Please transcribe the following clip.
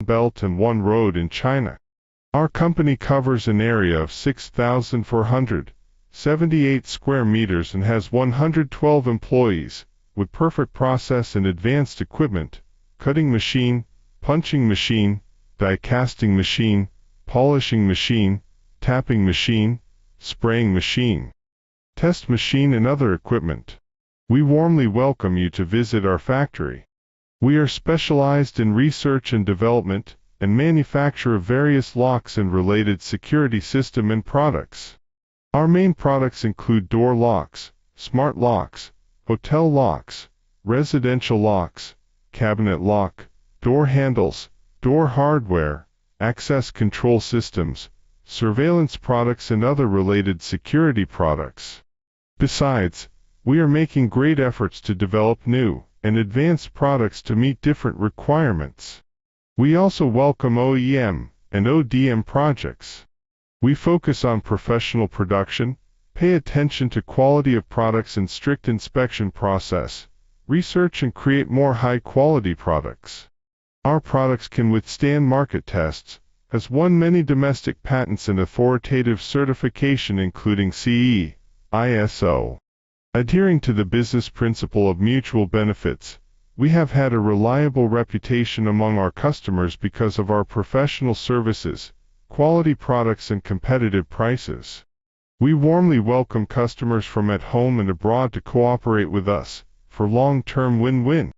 Belt and One Road in China. Our company covers an area of 6,478 square meters and has 112 employees, with perfect process and advanced equipment, cutting machine, punching machine, die casting machine, polishing machine, tapping machine, spraying machine, test machine and other equipment. We warmly welcome you to visit our factory. We are specialized in research and development, and manufacture of various locks and related security system and products. Our main products include door locks, smart locks, hotel locks, residential locks, cabinet lock, door handles, door hardware, access control systems, surveillance products and other related security products. Besides, we are making great efforts to develop new and advanced products to meet different requirements. We also welcome OEM and ODM projects. We focus on professional production, pay attention to quality of products and strict inspection process, research and create more high-quality products. Our products can withstand market tests, has won many domestic patents and authoritative certification including CE, ISO. Adhering to the business principle of mutual benefits, we have had a reliable reputation among our customers because of our professional services, quality products and competitive prices. We warmly welcome customers from at home and abroad to cooperate with us, for long-term win-win.